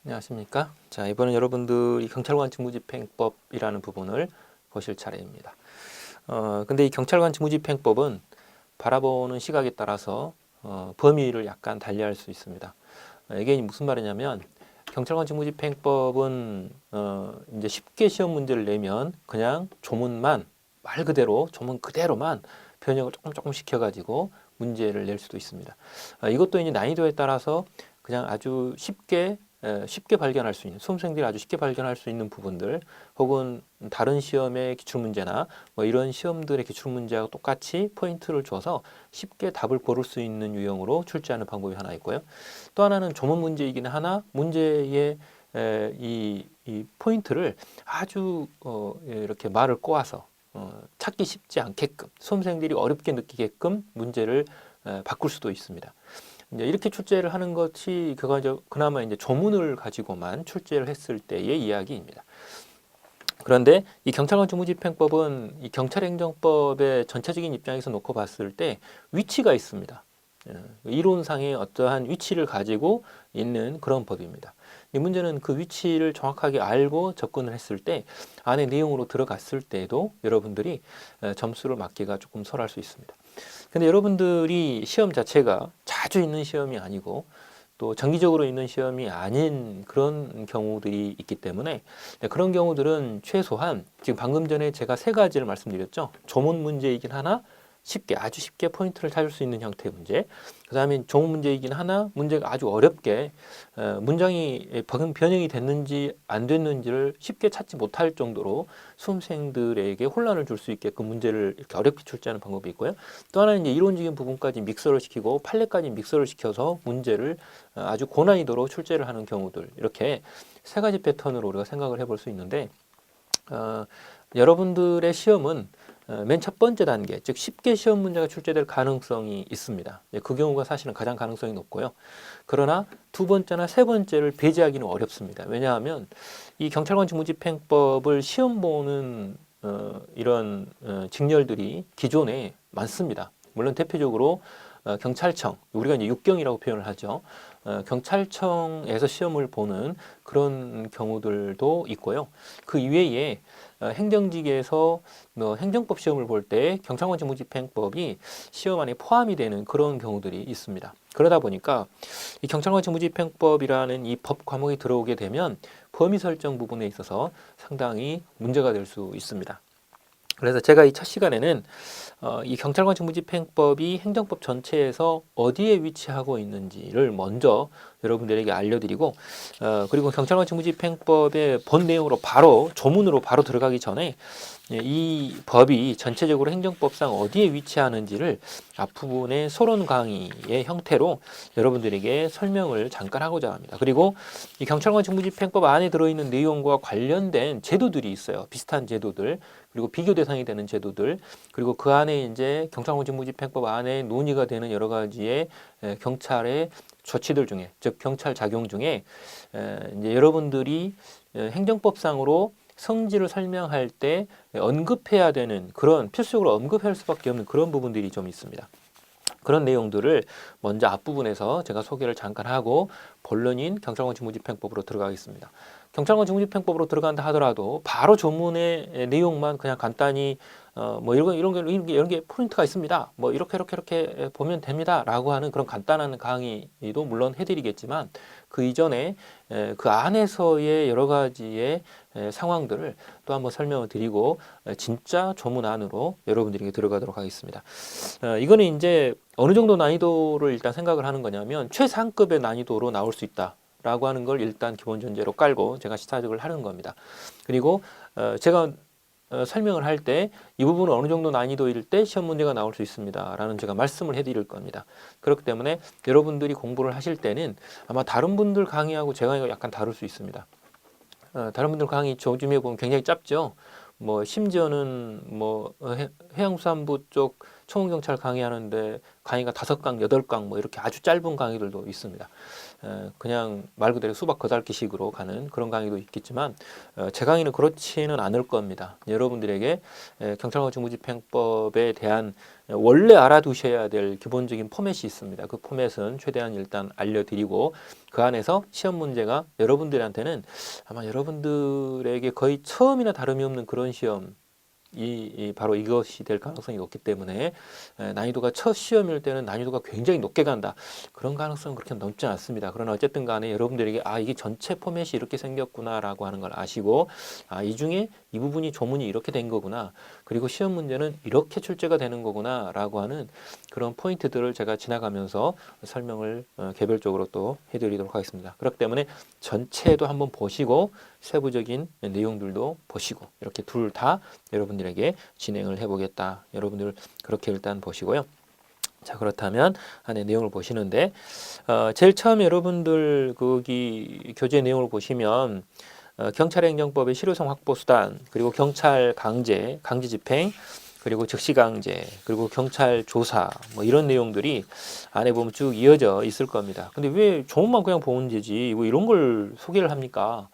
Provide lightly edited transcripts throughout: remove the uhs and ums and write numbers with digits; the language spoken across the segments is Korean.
안녕하십니까. 자, 이번엔 여러분들이 경찰관 직무집행법이라는 부분을 보실 차례입니다. 근데 이 경찰관 직무집행법은 바라보는 시각에 따라서 범위를 약간 달리할 수 있습니다. 이게 무슨 말이냐면 경찰관 직무집행법은 이제 쉽게 시험 문제를 내면 그냥 조문만 말 그대로 조문 그대로만 변형을 조금 시켜가지고 문제를 낼 수도 있습니다. 이것도 이제 난이도에 따라서 그냥 아주 쉽게 발견할 수 있는, 수험생들이 아주 쉽게 발견할 수 있는 부분들, 혹은 다른 시험의 기출문제나 뭐 이런 시험들의 기출문제하고 똑같이 포인트를 줘서 쉽게 답을 고를 수 있는 유형으로 출제하는 방법이 하나 있고요. 또 하나는 조문 문제이긴 하나 문제의 이 포인트를 아주 이렇게 말을 꼬아서 찾기 쉽지 않게끔, 수험생들이 어렵게 느끼게끔 문제를 바꿀 수도 있습니다. 이제 이렇게 출제를 하는 것이 그나마 이제 조문을 가지고만 출제를 했을 때의 이야기입니다. 그런데 이 경찰관 직무집행법은 이 경찰행정법의 전체적인 입장에서 놓고 봤을 때 위치가 있습니다. 이론상의 어떠한 위치를 가지고 있는 그런 법입니다. 이 문제는 그 위치를 정확하게 알고 접근을 했을 때 안에 내용으로 들어갔을 때에도 여러분들이 점수를 맞기가 조금 설할 수 있습니다. 근데 여러분들이 시험 자체가 자주 있는 시험이 아니고 또 정기적으로 있는 시험이 아닌 그런 경우들이 있기 때문에 그런 경우들은 최소한 지금 방금 전에 제가 세 가지를 말씀드렸죠. 조문 문제이긴 하나 아주 쉽게 포인트를 찾을 수 있는 형태의 문제. 그 다음에 조문 문제이긴 하나 문제가 아주 어렵게 문장이 변형이 됐는지 안 됐는지를 쉽게 찾지 못할 정도로 수험생들에게 혼란을 줄 수 있게끔 문제를 이렇게 어렵게 출제하는 방법이 있고요. 또 하나는 이제 이론적인 부분까지 믹서를 시키고 판례까지 믹서를 시켜서 문제를 아주 고난이도로 출제를 하는 경우들, 이렇게 세 가지 패턴으로 우리가 생각을 해볼 수 있는데 여러분들의 시험은 맨 첫 번째 단계, 즉 쉽게 시험 문제가 출제될 가능성이 있습니다. 그 경우가 사실은 가장 가능성이 높고요. 그러나 두 번째나 세 번째를 배제하기는 어렵습니다. 왜냐하면 이 경찰관 직무집행법을 시험 보는 이런 직렬들이 기존에 많습니다. 물론 대표적으로 경찰청, 우리가 이제 육경이라고 표현을 하죠. 경찰청에서 시험을 보는 그런 경우들도 있고요. 그 이외에 행정직에서 행정법 시험을 볼 때 경찰관 직무집행법이 시험 안에 포함이 되는 그런 경우들이 있습니다. 그러다 보니까 이 경찰관 직무집행법이라는 이 법 과목이 들어오게 되면 범위 설정 부분에 있어서 상당히 문제가 될 수 있습니다. 그래서 제가 이 첫 시간에는 이 경찰관 직무집행법이 행정법 전체에서 어디에 위치하고 있는지를 먼저 여러분들에게 알려드리고 그리고 경찰관 직무집행법의 본 내용으로 바로 조문으로 바로 들어가기 전에 이 법이 전체적으로 행정법상 어디에 위치하는지를 앞부분의 소론 강의의 형태로 여러분들에게 설명을 잠깐 하고자 합니다. 그리고 이 경찰관 직무집행법 안에 들어있는 내용과 관련된 제도들이 있어요. 비슷한 제도들, 그리고 비교 대상이 되는 제도들, 그리고 그 안에 이제 경찰관 직무집행법 안에 논의가 되는 여러 가지의 경찰의 조치들 중에, 즉 경찰 작용 중에 이제 여러분들이 행정법상으로 성질을 설명할 때 언급해야 되는 그런 필수적으로 언급할 수밖에 없는 그런 부분들이 좀 있습니다. 그런 내용들을 먼저 앞부분에서 제가 소개를 잠깐 하고 본론인 경찰관 직무집행법으로 들어가겠습니다. 경찰관 직무집행법으로 들어간다 하더라도 바로 조문의 내용만 그냥 간단히 뭐 이런 게 포인트가 있습니다. 뭐 이렇게 보면 됩니다라고 하는 그런 간단한 강의도 물론 해드리겠지만 그 이전에 그 안에서의 여러 가지의 상황들을 또 한번 설명을 드리고 진짜 조문 안으로 여러분들에게 들어가도록 하겠습니다. 이거는 이제 어느 정도 난이도를 일단 생각을 하는 거냐면 최상급의 난이도로 나올 수 있다. 라고 하는 걸 일단 기본 전제로 깔고 제가 시작을 하는 겁니다. 그리고 제가 설명을 할 때 이 부분은 어느 정도 난이도일 때 시험 문제가 나올 수 있습니다. 라는 제가 말씀을 해드릴 겁니다. 그렇기 때문에 여러분들이 공부를 하실 때는 아마 다른 분들 강의하고 제 강의가 약간 다를 수 있습니다. 다른 분들 강의 요즘에 보면 굉장히 짧죠. 뭐 심지어는 뭐 해양수산부 쪽 청운경찰 강의하는데 강의가 5강, 8강 뭐 이렇게 아주 짧은 강의들도 있습니다. 그냥 말 그대로 수박 거달기식으로 가는 그런 강의도 있겠지만 제 강의는 그렇지는 않을 겁니다. 여러분들에게 경찰관 직무집행법에 대한 원래 알아두셔야 될 기본적인 포맷이 있습니다. 그 포맷은 최대한 일단 알려드리고 그 안에서 시험 문제가 여러분들한테는 아마 여러분들에게 거의 처음이나 다름이 없는 그런 시험 바로 이것이 될 가능성이 높기 때문에 난이도가 첫 시험일 때는 난이도가 굉장히 높게 간다. 그런 가능성은 그렇게 높지 않습니다. 그러나 어쨌든 간에 여러분들에게 이게 전체 포맷이 이렇게 생겼구나라고 하는 걸 아시고 이 중에 이 부분이 조문이 이렇게 된 거구나. 그리고 시험 문제는 이렇게 출제가 되는 거구나 라고 하는 그런 포인트들을 제가 지나가면서 설명을 개별적으로 또 해드리도록 하겠습니다. 그렇기 때문에 전체도 한번 보시고 세부적인 내용들도 보시고 이렇게 둘 다 여러분들에게 진행을 해보겠다. 여러분들 그렇게 일단 보시고요. 자, 그렇다면 안에 내용을 보시는데 제일 처음에 여러분들 거기 교재 내용을 보시면 경찰행정법의 실효성 확보 수단, 그리고 경찰 강제 집행, 그리고 즉시 강제, 그리고 경찰 조사 뭐 이런 내용들이 안에 보면 쭉 이어져 있을 겁니다. 근데 왜 조문만 그냥 보면 되지? 뭐 이런 걸 소개를 합니까?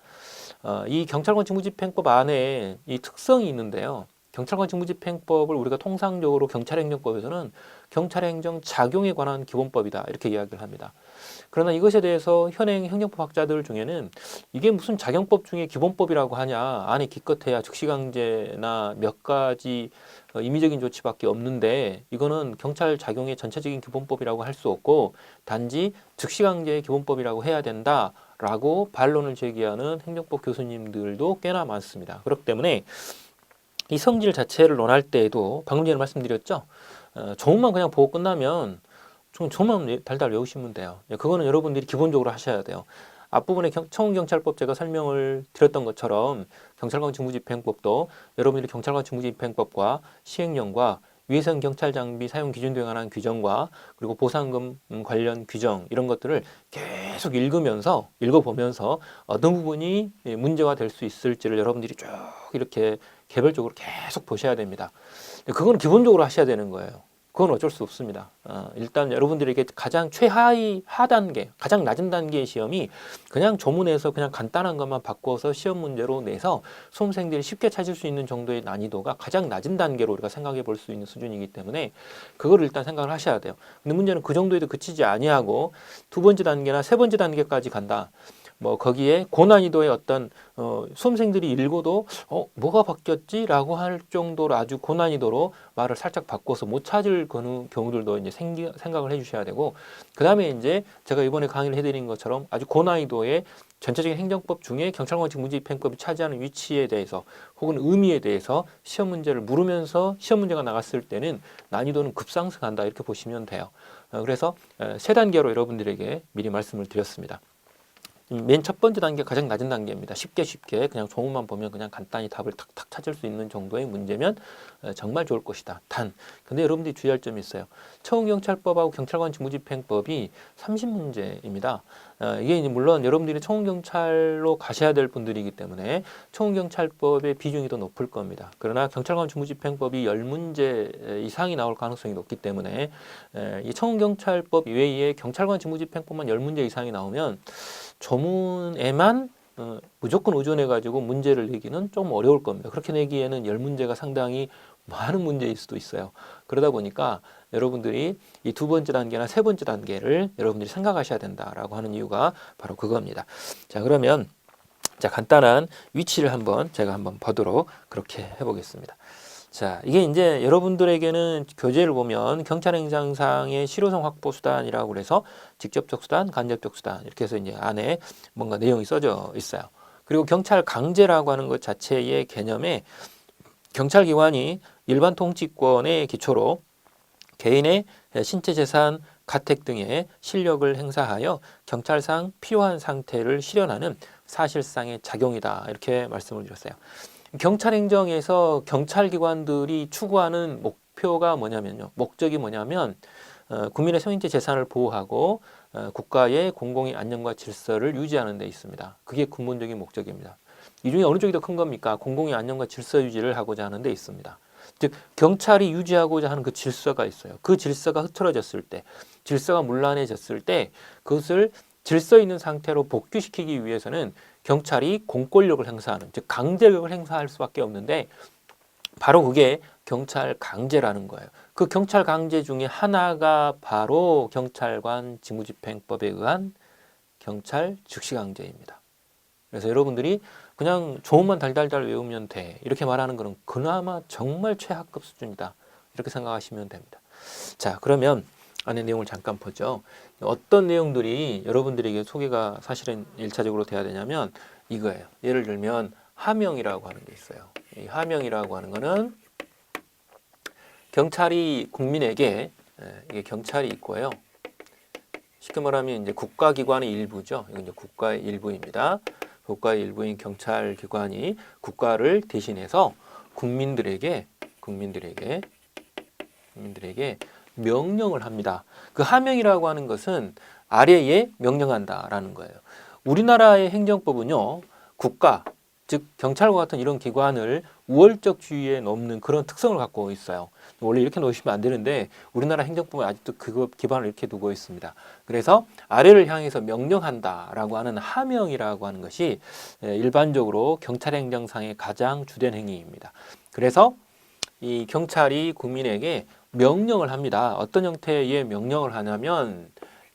이 경찰관 직무집행법 안에 이 특성이 있는데요. 경찰관 직무집행법을 우리가 통상적으로 경찰행정법에서는 경찰행정 작용에 관한 기본법이다 이렇게 이야기를 합니다. 그러나 이것에 대해서 현행 행정법 학자들 중에는 이게 무슨 작용법 중에 기본법이라고 하냐, 안에 기껏해야 즉시강제나 몇 가지 임의적인 조치밖에 없는데 이거는 경찰 작용의 전체적인 기본법이라고 할 수 없고 단지 즉시강제의 기본법이라고 해야 된다 라고 반론을 제기하는 행정법 교수님들도 꽤나 많습니다. 그렇기 때문에 이 성질 자체를 논할 때에도 방금 전에 말씀드렸죠. 조문만 그냥 보고 끝나면 조문만 달달 외우시면 돼요. 그거는 여러분들이 기본적으로 하셔야 돼요. 앞부분에 청운경찰법 제가 설명을 드렸던 것처럼 경찰관 직무집행법도 여러분들이 경찰관 직무집행법과 시행령과 위해성 경찰 장비 사용 기준 등에 관한 규정과 그리고 보상금 관련 규정 이런 것들을 계속 읽어보면서 어떤 부분이 문제가 될 수 있을지를 여러분들이 쭉 이렇게 개별적으로 계속 보셔야 됩니다. 그건 기본적으로 하셔야 되는 거예요. 그건 어쩔 수 없습니다. 일단 여러분들에게 가장 최하위 하단계, 가장 낮은 단계의 시험이 그냥 조문에서 그냥 간단한 것만 바꿔서 시험 문제로 내서 수험생들이 쉽게 찾을 수 있는 정도의 난이도가 가장 낮은 단계로 우리가 생각해 볼 수 있는 수준이기 때문에 그거를 일단 생각을 하셔야 돼요. 근데 문제는 그 정도에도 그치지 아니하고 두 번째 단계나 세 번째 단계까지 간다. 뭐 거기에 고난이도의 어떤 수험생들이 읽어도 뭐가 바뀌었지라고 할 정도로 아주 고난이도로 말을 살짝 바꿔서 못 찾을 경우들도 이제 생각을 해주셔야 되고 그 다음에 이제 제가 이번에 강의를 해드린 것처럼 아주 고난이도의 전체적인 행정법 중에 경찰관 직무집행법이 차지하는 위치에 대해서 혹은 의미에 대해서 시험 문제를 물으면서 시험 문제가 나갔을 때는 난이도는 급상승한다 이렇게 보시면 돼요. 그래서 세 단계로 여러분들에게 미리 말씀을 드렸습니다. 맨 첫 번째 단계 가장 낮은 단계입니다. 쉽게 그냥 조문만 보면 그냥 간단히 답을 탁탁 찾을 수 있는 정도의 문제면 정말 좋을 것이다. 근데 여러분들이 주의할 점이 있어요. 청운경찰법하고 경찰관 직무집행법이 30문제입니다. 이게 이제 물론 여러분들이 청운경찰로 가셔야 될 분들이기 때문에 청운경찰법의 비중이 더 높을 겁니다. 그러나 경찰관 직무집행법이 10문제 이상이 나올 가능성이 높기 때문에 이 청운경찰법 이외에 경찰관 직무집행법만 10문제 이상이 나오면 조문에만 무조건 의존해가지고 문제를 내기는 좀 어려울 겁니다. 그렇게 내기에는 10문제가 상당히 많은 문제일 수도 있어요. 그러다 보니까 여러분들이 이 두 번째 단계나 세 번째 단계를 여러분들이 생각하셔야 된다라고 하는 이유가 바로 그겁니다. 자, 그러면 간단한 위치를 제가 한번 보도록 그렇게 해보겠습니다. 자, 이게 이제 여러분들에게는 교재를 보면 경찰행정상의 실효성 확보 수단이라고 그래서 직접적 수단, 간접적 수단 이렇게 해서 이제 안에 뭔가 내용이 써져 있어요. 그리고 경찰 강제라고 하는 것 자체의 개념에 경찰기관이 일반 통치권의 기초로 개인의 신체 재산, 가택 등의 실력을 행사하여 경찰상 필요한 상태를 실현하는 사실상의 작용이다 이렇게 말씀을 드렸어요. 경찰행정에서 경찰기관들이 추구하는 목적이 뭐냐면 국민의 성인체 재산을 보호하고 국가의 공공의 안녕과 질서를 유지하는 데 있습니다. 그게 근본적인 목적입니다. 이 중에 어느 쪽이 더 큰 겁니까? 공공의 안녕과 질서 유지를 하고자 하는 데 있습니다. 즉 경찰이 유지하고자 하는 그 질서가 있어요. 그 질서가 흐트러졌을 때, 질서가 문란해졌을 때 그것을 질서 있는 상태로 복귀시키기 위해서는 경찰이 공권력을 행사하는, 즉 강제력을 행사할 수밖에 없는데 바로 그게 경찰 강제라는 거예요. 그 경찰 강제 중에 하나가 바로 경찰관 직무집행법에 의한 경찰 즉시 강제입니다. 그래서 여러분들이 그냥 조문만 달달달 외우면 돼. 이렇게 말하는 거는 그나마 정말 최하급 수준이다. 이렇게 생각하시면 됩니다. 자, 그러면 안에 내용을 잠깐 보죠. 어떤 내용들이 여러분들에게 소개가 사실은 1차적으로 돼야 되냐면 이거예요. 예를 들면 하명이라고 하는 게 있어요. 이 하명이라고 하는 거는 경찰이 국민에게 이게 경찰이 있고요. 쉽게 말하면 이제 국가기관의 일부죠. 이건 이제 국가의 일부입니다. 국가의 일부인 경찰기관이 국가를 대신해서 국민들에게 명령을 합니다. 그 하명이라고 하는 것은 아래에 명령한다라는 거예요. 우리나라의 행정법은요, 국가, 즉 경찰과 같은 이런 기관을 우월적 주의에 넘는 그런 특성을 갖고 있어요. 원래 이렇게 놓으시면 안 되는데 우리나라 행정법은 아직도 그거 기반을 이렇게 두고 있습니다. 그래서 아래를 향해서 명령한다라고 하는 하명이라고 하는 것이 일반적으로 경찰 행정상의 가장 주된 행위입니다. 그래서 이 경찰이 국민에게 명령을 합니다. 어떤 형태의 명령을 하냐면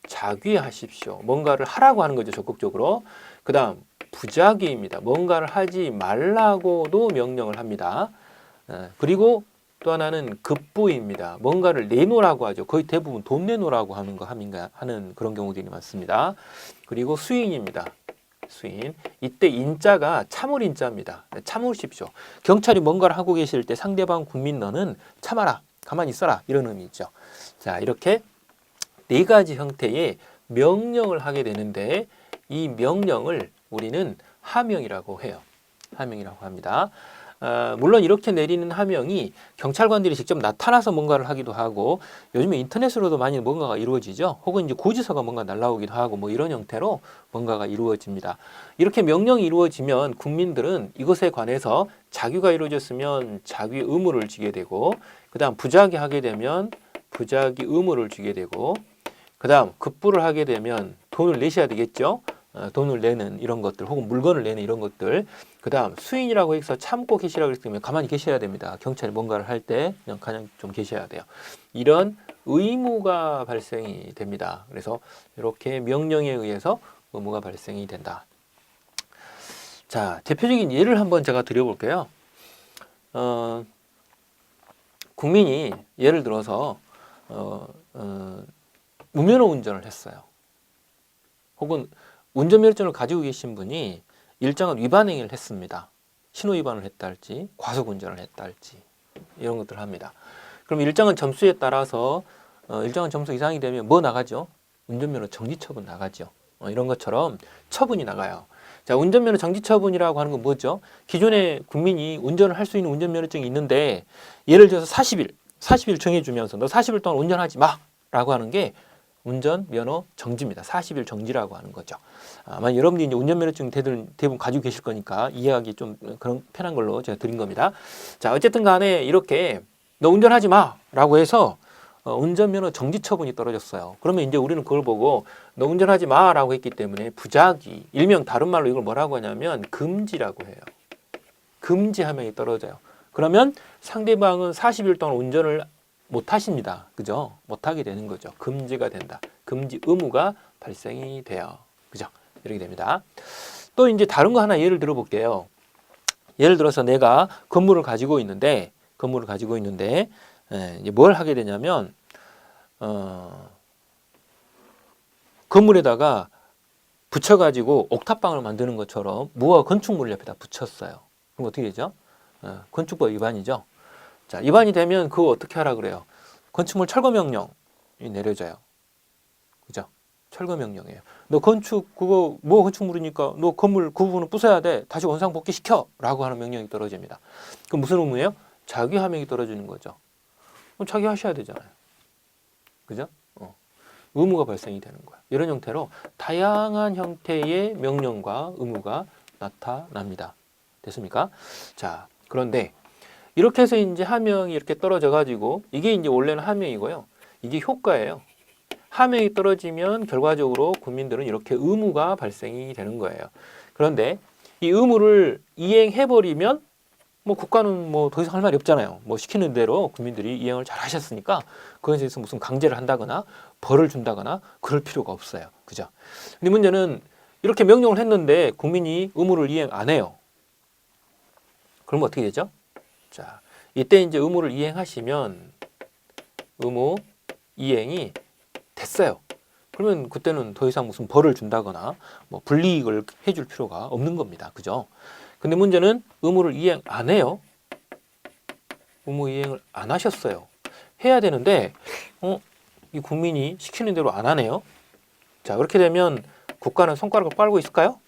자귀하십시오. 뭔가를 하라고 하는 거죠. 적극적으로. 그 다음 부자귀입니다. 뭔가를 하지 말라고도 명령을 합니다. 그리고 또 하나는 급부입니다. 뭔가를 내놓으라고 하죠. 거의 대부분 돈 내놓으라고 하는 그런 경우들이 많습니다. 그리고 수인입니다. 수인. 이때 인자가 참을 인자입니다. 참으십시오. 경찰이 뭔가를 하고 계실 때 상대방 국민 너는 참아라. 가만히 있어라. 이런 의미죠. 자, 이렇게 네 가지 형태의 명령을 하게 되는데 이 명령을 우리는 하명이라고 해요. 하명이라고 합니다. 물론 이렇게 내리는 하명이 경찰관들이 직접 나타나서 뭔가를 하기도 하고 요즘에 인터넷으로도 많이 뭔가가 이루어지죠. 혹은 이제 고지서가 뭔가 날라오기도 하고 뭐 이런 형태로 뭔가가 이루어집니다. 이렇게 명령이 이루어지면 국민들은 이것에 관해서 자규가 이루어졌으면 자규 의무를 지게 되고 그 다음 부자기 하게 되면 부자기 의무를 지게 되고 그 다음 급부를 하게 되면 돈을 내셔야 되겠죠. 돈을 내는 이런 것들 혹은 물건을 내는 이런 것들 그 다음 수인이라고 해서 참고 계시라고 했으면 가만히 계셔야 됩니다. 경찰이 뭔가를 할 때 그냥 좀 계셔야 돼요. 이런 의무가 발생이 됩니다. 그래서 이렇게 명령에 의해서 의무가 발생이 된다. 자, 대표적인 예를 한번 제가 드려볼게요. 국민이 예를 들어서 무면허 운전을 했어요. 혹은 운전면허증을 가지고 계신 분이 일정한 위반 행위를 했습니다. 신호 위반을 했다 할지 과속 운전을 했다 할지 이런 것들을 합니다. 그럼 일정한 점수에 따라서 일정한 점수 이상이 되면 뭐 나가죠? 운전면허 정지 처분 나가죠. 이런 것처럼 처분이 나가요. 자, 운전면허 정지 처분이라고 하는 건 뭐죠? 기존에 국민이 운전을 할 수 있는 운전면허증이 있는데 예를 들어서 40일 정해주면서 너 40일 동안 운전하지 마 라고 하는 게 운전면허 정지입니다. 40일 정지라고 하는 거죠. 아마 여러분들이 이제 운전면허증 대부분 가지고 계실 거니까 이해하기 좀 그런 편한 걸로 제가 드린 겁니다. 자, 어쨌든 간에 이렇게 너 운전하지 마 라고 해서 운전면허 정지 처분이 떨어졌어요. 그러면 이제 우리는 그걸 보고 너 운전하지 마 라고 했기 때문에 부작위, 일명 다른 말로 이걸 뭐라고 하냐면 금지라고 해요. 금지 하명이 떨어져요. 그러면 상대방은 40일 동안 운전을 못 하십니다. 그죠? 못 하게 되는 거죠. 금지가 된다. 금지 의무가 발생이 돼요. 그죠? 이렇게 됩니다. 또 이제 다른 거 하나 예를 들어 볼게요. 예를 들어서 내가 건물을 가지고 있는데 이제 뭘 하게 되냐면 건물에다가 붙여가지고 옥탑방을 만드는 것처럼 무허가 건축물을 옆에다 붙였어요. 그럼 어떻게 되죠? 건축법 위반이죠. 자, 위반이 되면 그거 어떻게 하라 그래요? 건축물 철거 명령이 내려져요. 그죠? 철거 명령이에요. 너 건축 뭐 건축물이니까 너 건물 그 부분을 부숴야 돼. 다시 원상 복귀시켜. 라고 하는 명령이 떨어집니다. 그럼 무슨 의무예요? 자기 하명이 떨어지는 거죠. 그럼 자기 하셔야 되잖아요. 그죠? 의무가 발생이 되는 거야. 이런 형태로 다양한 형태의 명령과 의무가 나타납니다. 됐습니까? 자, 그런데 이렇게 해서 이제 하명이 이렇게 떨어져 가지고 이게 이제 원래는 하명이고요. 이게 효과예요. 하명이 떨어지면 결과적으로 국민들은 이렇게 의무가 발생이 되는 거예요. 그런데 이 의무를 이행해 버리면 뭐 국가는 뭐 더 이상 할 말이 없잖아요. 뭐 시키는 대로 국민들이 이행을 잘 하셨으니까 그것에 대해서 무슨 강제를 한다거나 벌을 준다거나 그럴 필요가 없어요. 그죠? 근데 문제는 이렇게 명령을 했는데 국민이 의무를 이행 안 해요. 그러면 어떻게 되죠? 자, 이때 이제 의무를 이행하시면 의무 이행이 됐어요. 그러면 그때는 더 이상 무슨 벌을 준다거나 뭐 불이익을 해줄 필요가 없는 겁니다. 그죠? 근데 문제는 의무를 이행 안 해요. 의무 이행을 안 하셨어요. 해야 되는데 이 국민이 시키는 대로 안 하네요. 자, 그렇게 되면 국가는 손가락을 빨고 있을까요?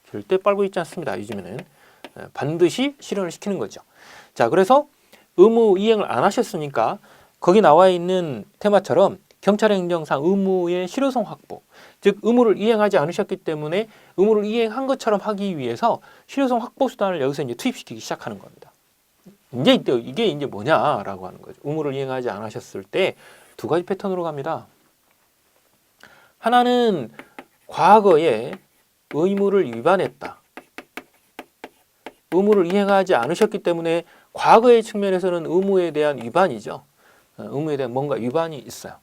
절대 빨고 있지 않습니다. 요즘에는 반드시 실현을 시키는 거죠. 자, 그래서 의무 이행을 안 하셨으니까 거기 나와 있는 테마처럼 경찰행정상 의무의 실효성 확보, 즉 의무를 이행하지 않으셨기 때문에 의무를 이행한 것처럼 하기 위해서 실효성 확보 수단을 여기서 이제 투입시키기 시작하는 겁니다. 이게 이제 뭐냐라고 하는 거죠. 의무를 이행하지 않으셨을 때 두 가지 패턴으로 갑니다. 하나는 과거에 의무를 위반했다. 의무를 이행하지 않으셨기 때문에 과거의 측면에서는 의무에 대한 위반이죠. 의무에 대한 뭔가 위반이 있어요.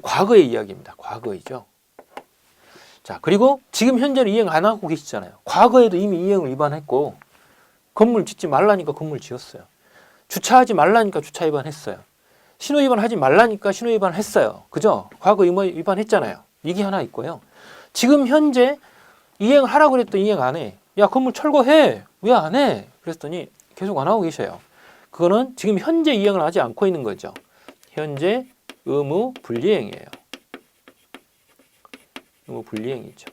과거의 이야기입니다. 과거이죠. 자, 그리고 지금 현재는 이행 안 하고 계시잖아요. 과거에도 이미 이행을 위반했고 건물 짓지 말라니까 건물 지었어요. 주차하지 말라니까 주차 위반했어요. 신호 위반하지 말라니까 신호 위반했어요. 그죠? 과거 의무 위반했잖아요. 이게 하나 있고요. 지금 현재 이행을 하라고 그랬더니 이행 안 해. 야, 건물 철거해. 왜 안 해? 그랬더니 계속 안 하고 계셔요. 그거는 지금 현재 이행을 하지 않고 있는 거죠. 현재 의무 불이행이에요. 의무 불이행이죠.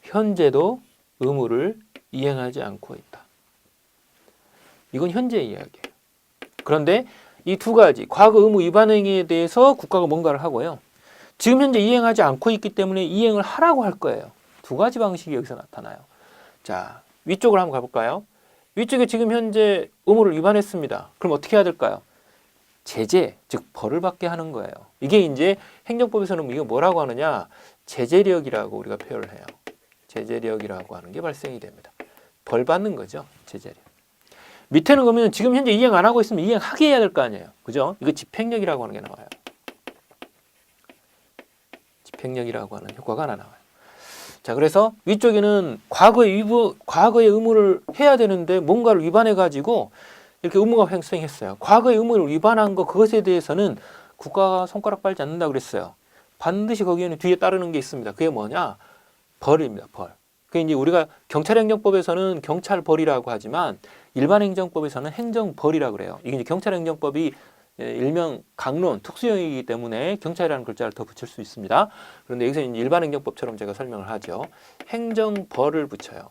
현재도 의무를 이행하지 않고 있다. 이건 현재의 이야기예요. 그런데 이 두 가지, 과거 의무 위반 행위에 대해서 국가가 뭔가를 하고요. 지금 현재 이행하지 않고 있기 때문에 이행을 하라고 할 거예요. 두 가지 방식이 여기서 나타나요. 자, 위쪽으로 한번 가볼까요? 위쪽에 지금 현재 의무를 위반했습니다. 그럼 어떻게 해야 될까요? 제재, 즉 벌을 받게 하는 거예요. 이게 이제 행정법에서는 이거 뭐라고 하느냐? 제재력이라고 우리가 표현을 해요. 제재력이라고 하는 게 발생이 됩니다. 벌 받는 거죠. 제재력. 밑에는 그러면 지금 현재 이행 안 하고 있으면 이행하게 해야 될 거 아니에요. 그죠? 이거 집행력이라고 하는 게 나와요. 집행력이라고 하는 효과가 하나 나와요. 자, 그래서 위쪽에는 과거의 의무를 해야 되는데 뭔가를 위반해가지고 이렇게 의무가 횡행했어요. 과거의 의무를 위반한 거 그것에 대해서는 국가가 손가락 빨지 않는다 그랬어요. 반드시 거기에는 뒤에 따르는 게 있습니다. 그게 뭐냐? 벌입니다. 벌. 그게 이제 우리가 경찰행정법에서는 경찰벌이라고 하지만 일반행정법에서는 행정벌이라고 그래요. 이게 이제 경찰행정법이 일명 강론, 특수형이기 때문에 경찰이라는 글자를 더 붙일 수 있습니다. 그런데 여기서 이제 일반행정법처럼 제가 설명을 하죠. 행정벌을 붙여요.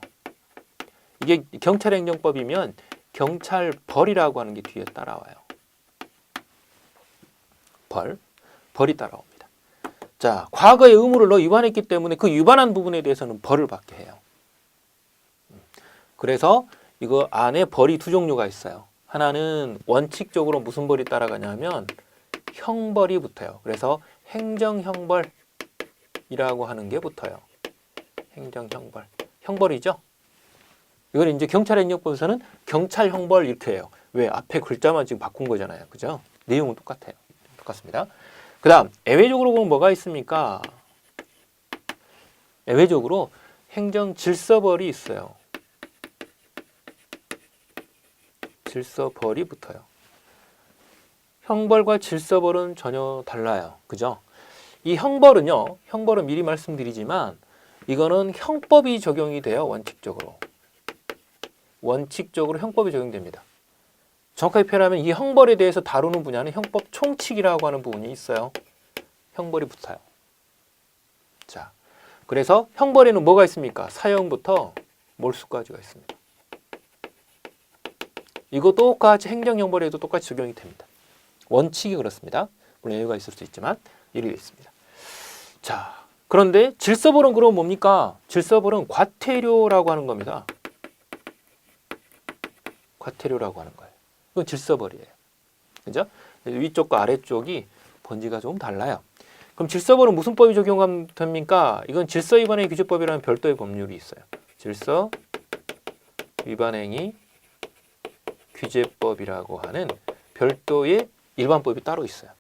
이게 경찰행정법이면 경찰벌이라고 하는 게 뒤에 따라와요. 벌이 따라옵니다. 자, 과거의 의무를 너 위반했기 때문에 그 위반한 부분에 대해서는 벌을 받게 해요. 그래서 이거 안에 벌이 두 종류가 있어요. 하나는 원칙적으로 무슨 벌이 따라가냐면 형벌이 붙어요. 그래서 행정형벌이라고 하는 게 붙어요. 행정형벌. 형벌이죠? 이걸 이제 경찰행정법에서는 경찰형벌 이렇게 해요. 왜? 앞에 글자만 지금 바꾼 거잖아요. 그죠? 내용은 똑같아요. 똑같습니다. 그 다음, 예외적으로 보면 뭐가 있습니까? 예외적으로 행정질서벌이 있어요. 질서벌이 붙어요. 형벌과 질서벌은 전혀 달라요. 그죠? 이 형벌은 미리 말씀드리지만 이거는 형법이 적용이 돼요. 원칙적으로 형법이 적용됩니다. 정확하게 표현하면 이 형벌에 대해서 다루는 분야는 형법 총칙이라고 하는 부분이 있어요. 형벌이 붙어요. 자, 그래서 형벌에는 뭐가 있습니까? 사형부터 몰수까지가 있습니다. 이거 똑같이 행정형벌에도 똑같이 적용이 됩니다. 원칙이 그렇습니다. 물론 예외가 있을 수 있지만 이렇게 있습니다. 자, 그런데 질서벌은 그럼 뭡니까? 질서벌은 과태료라고 하는 겁니다. 과태료라고 하는 거예요. 이건 질서벌이에요. 그죠? 위쪽과 아래쪽이 번지가 좀 달라요. 그럼 질서벌은 무슨 법이 적용됩니까? 이건 질서위반의 규제법이라는 별도의 법률이 있어요. 질서위반의 위반행위 규제법이라고 하는 별도의 일반법이 따로 있어요.